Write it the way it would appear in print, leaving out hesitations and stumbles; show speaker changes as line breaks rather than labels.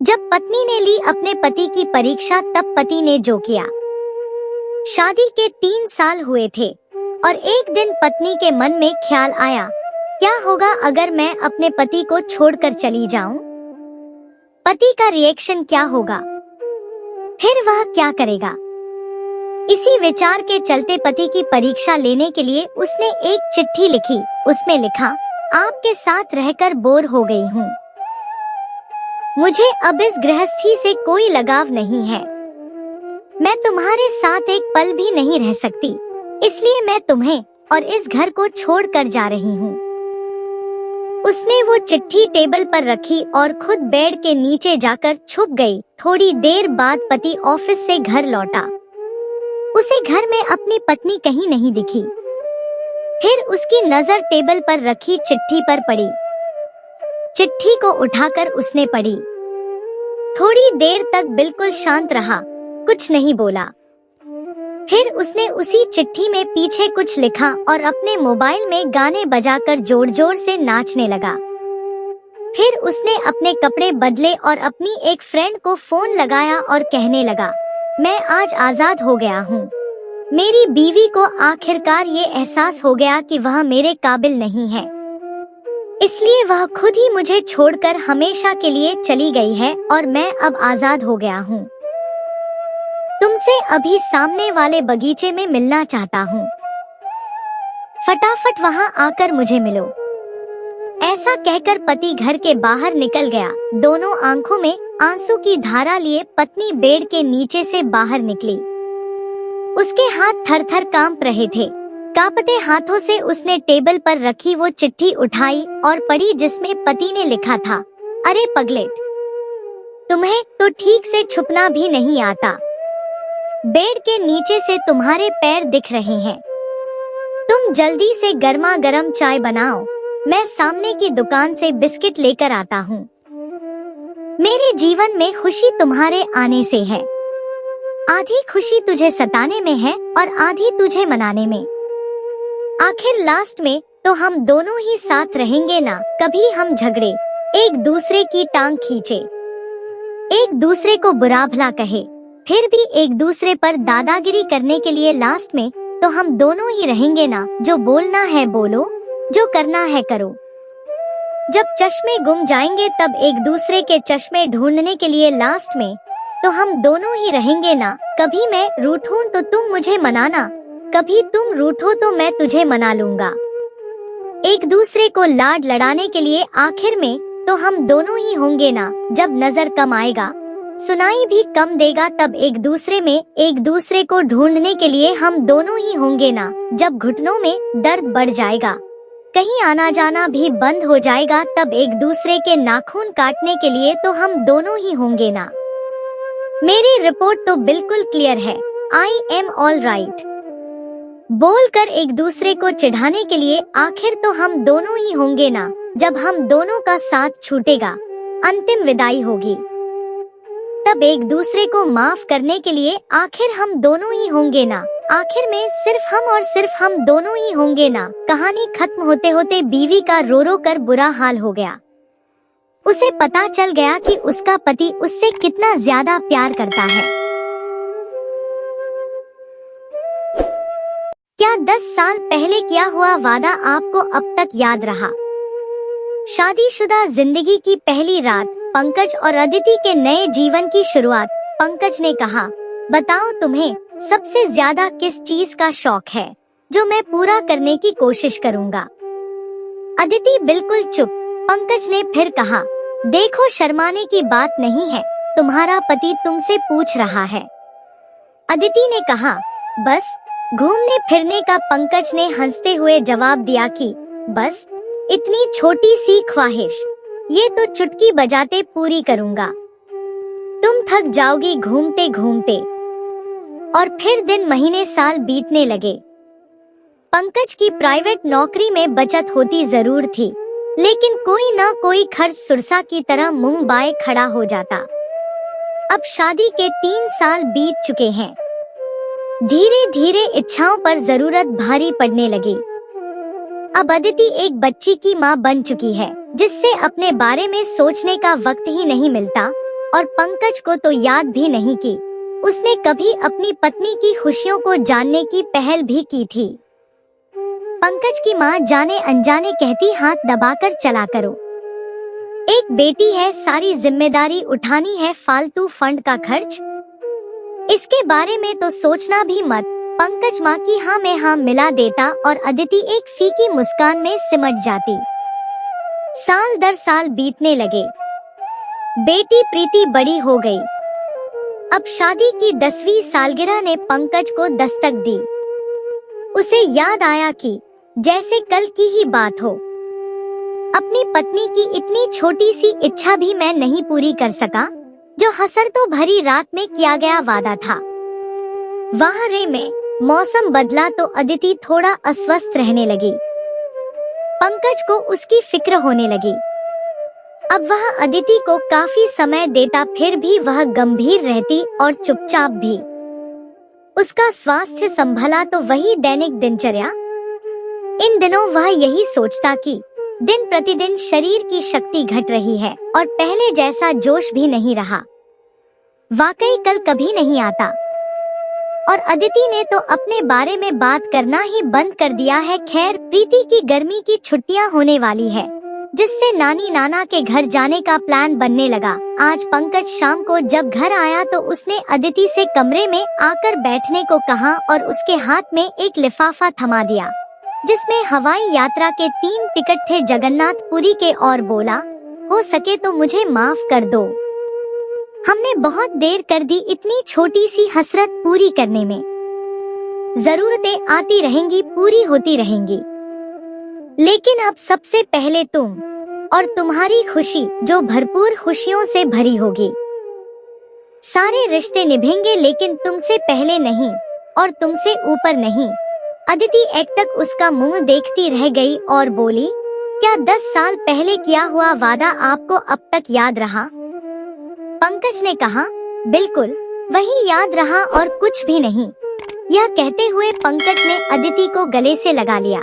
जब पत्नी ने ली अपने पति की परीक्षा तब पति ने जो किया। शादी के 3 साल हुए थे और एक दिन पत्नी के मन में ख्याल आया, क्या होगा अगर मैं अपने पति को छोड़कर चली जाऊं? पति का रिएक्शन क्या होगा? फिर वह क्या करेगा? इसी विचार के चलते पति की परीक्षा लेने के लिए उसने एक चिट्ठी लिखी। उसमें लिखा, आपके साथ रहकर बोर हो गई हूँ। मुझे अब इस गृहस्थी से कोई लगाव नहीं है। मैं तुम्हारे साथ एक पल भी नहीं रह सकती, इसलिए मैं तुम्हें और इस घर को छोड़कर जा रही हूँ। उसने वो चिट्ठी टेबल पर रखी और खुद बेड के नीचे जाकर छुप गई। थोड़ी देर बाद पति ऑफिस से घर लौटा। उसे घर में अपनी पत्नी कहीं नहीं दिखी। फिर उसकी नजर टेबल पर रखी चिट्ठी पर पड़ी। चिट्ठी को उठाकर उसने पढ़ी। थोड़ी देर तक बिल्कुल शांत रहा, कुछ नहीं बोला। फिर उसने उसी चिट्ठी में पीछे कुछ लिखा और अपने मोबाइल में गाने बजाकर जोर जोर से नाचने लगा। फिर उसने अपने कपड़े बदले और अपनी एक फ्रेंड को फोन लगाया और कहने लगा, मैं आज आजाद हो गया हूँ। मेरी बीवी को आखिरकार ये एहसास हो गया कि वह मेरे काबिल नहीं है, इसलिए वह खुद ही मुझे छोड़कर हमेशा के लिए चली गई है और मैं अब आजाद हो गया हूँ। तुमसे अभी सामने वाले बगीचे में मिलना चाहता हूँ। फटाफट वहाँ आकर मुझे मिलो। ऐसा कहकर पति घर के बाहर निकल गया। दोनों आंखों में आंसू की धारा लिए पत्नी बेड के नीचे से बाहर निकली। उसके हाथ थर-थर कांप रहे थे। कांपते हाथों से उसने टेबल पर रखी वो चिट्ठी उठाई और पढ़ी, जिसमें पति ने लिखा था, अरे पगलेट, तुम्हें तो ठीक से छुपना भी नहीं आता। बेड के नीचे से तुम्हारे पैर दिख रहे हैं। तुम जल्दी से गर्मा गर्म चाय बनाओ, मैं सामने की दुकान से बिस्किट लेकर आता हूँ। मेरे जीवन में खुशी तुम्हारे आने से है। आधी खुशी तुझे सताने में है और आधी तुझे मनाने में। आखिर लास्ट में तो हम दोनों ही साथ रहेंगे ना। कभी हम झगड़े, एक दूसरे की टांग खींचे, एक दूसरे को बुरा भला कहे, फिर भी एक दूसरे पर दादागिरी करने के लिए लास्ट में तो हम दोनों ही रहेंगे ना। जो बोलना है बोलो, जो करना है करो। जब चश्मे गुम जाएंगे तब एक दूसरे के चश्मे ढूंढने के लिए लास्ट में तो हम दोनों ही रहेंगे ना। कभी मैं रूठूं तो तुम मुझे मनाना, कभी तुम रूठो तो मैं तुझे मना लूंगा। एक दूसरे को लाड लड़ाने के लिए आखिर में तो हम दोनों ही होंगे ना। जब नजर कम आएगा, सुनाई भी कम देगा, तब एक दूसरे में एक दूसरे को ढूंढने के लिए हम दोनों ही होंगे ना। जब घुटनों में दर्द बढ़ जाएगा, कहीं आना जाना भी बंद हो जाएगा, तब एक दूसरे के नाखून काटने के लिए तो हम दोनों ही होंगे ना। मेरी रिपोर्ट तो बिल्कुल क्लियर है, आई एम ऑल राइट बोलकर एक दूसरे को चिढ़ाने के लिए आखिर तो हम दोनों ही होंगे ना। जब हम दोनों का साथ छूटेगा, अंतिम विदाई होगी, तब एक दूसरे को माफ करने के लिए आखिर हम दोनों ही होंगे ना। आखिर में सिर्फ हम और सिर्फ हम दोनों ही होंगे ना। कहानी खत्म होते होते बीवी का रो रो कर बुरा हाल हो गया। उसे पता चल गया कि उसका पति उससे कितना ज्यादा प्यार करता है। क्या 10 साल पहले किया हुआ वादा आपको अब तक याद रहा? शादीशुदा जिंदगी की पहली रात, पंकज और अदिति के नए जीवन की शुरुआत। पंकज ने कहा, बताओ तुम्हें सबसे ज्यादा किस चीज का शौक है जो मैं पूरा करने की कोशिश करूंगा। अदिति बिल्कुल चुप। पंकज ने फिर कहा, देखो शर्माने की बात नहीं है, तुम्हारा पति तुमसे पूछ रहा है। अदिति ने कहा, बस घूमने फिरने का। पंकज ने हंसते हुए जवाब दिया कि बस इतनी छोटी सी ख्वाहिश, ये तो चुटकी बजाते पूरी करूंगा। तुम थक जाओगी घूमते घूमते। और फिर दिन महीने साल बीतने लगे। पंकज की प्राइवेट नौकरी में बचत होती जरूर थी, लेकिन कोई ना कोई खर्च सुरसा की तरह मुंह बाए खड़ा हो जाता। अब शादी के 3 साल बीत चुके हैं। धीरे धीरे इच्छाओं पर जरूरत भारी पड़ने लगी। अब अदिति एक बच्ची की माँ बन चुकी है, जिससे अपने बारे में सोचने का वक्त ही नहीं मिलता और पंकज को तो याद भी नहीं की उसने कभी अपनी पत्नी की खुशियों को जानने की पहल भी की थी। पंकज की माँ जाने अनजाने कहती, हाथ दबाकर चला करो, एक बेटी है, सारी जिम्मेदारी उठानी है, फालतू फंड का खर्च इसके बारे में तो सोचना भी मत। पंकज माँ की हाँ में हाँ मिला देता और अदिति एक फीकी मुस्कान में सिमट जाती। साल दर साल बीतने लगे। बेटी प्रीति बड़ी हो गई। अब शादी की 10वीं सालगिरह ने पंकज को दस्तक दी। उसे याद आया कि जैसे कल की ही बात हो, अपनी पत्नी की इतनी छोटी सी इच्छा भी मैं नहीं पूरी कर सका, जो हसरतों भरी रात में किया गया वादा था। वहाँ रे में मौसम बदला तो अदिति थोड़ा अस्वस्थ रहने लगी। पंकज को उसकी फिक्र होने लगी। अब वह अदिति को काफी समय देता, फिर भी वह गंभीर रहती और चुपचाप भी। उसका स्वास्थ्य संभला तो वही दैनिक दिनचर्या। इन दिनों वह यही सोचता कि दिन प्रतिदिन शरीर की शक्ति घट रही है और पहले जैसा जोश भी नहीं रहा। वाकई कल कभी नहीं आता। और अदिति ने तो अपने बारे में बात करना ही बंद कर दिया है। खैर, प्रीति की गर्मी की छुट्टियां होने वाली है, जिससे नानी नाना के घर जाने का प्लान बनने लगा। आज पंकज शाम को जब घर आया तो उसने अदिति से कमरे में आकर बैठने को कहा और उसके हाथ में एक लिफाफा थमा दिया, जिसमें हवाई यात्रा के 3 टिकट थे जगन्नाथपुरी के, और बोला, हो सके तो मुझे माफ कर दो, हमने बहुत देर कर दी इतनी छोटी सी हसरत पूरी करने में। जरूरतें आती रहेंगी, पूरी होती रहेंगी, लेकिन अब सबसे पहले तुम और तुम्हारी खुशी, जो भरपूर खुशियों से भरी होगी। सारे रिश्ते निभेंगे, लेकिन तुमसे पहले नहीं और तुमसे ऊपर नहीं। अदिति एकटक उसका मुंह देखती रह गई और बोली, क्या 10 साल पहले किया हुआ वादा आपको अब तक याद रहा? पंकज ने कहा, बिल्कुल वही याद रहा और कुछ भी नहीं। यह कहते हुए पंकज ने अदिति को गले से लगा लिया।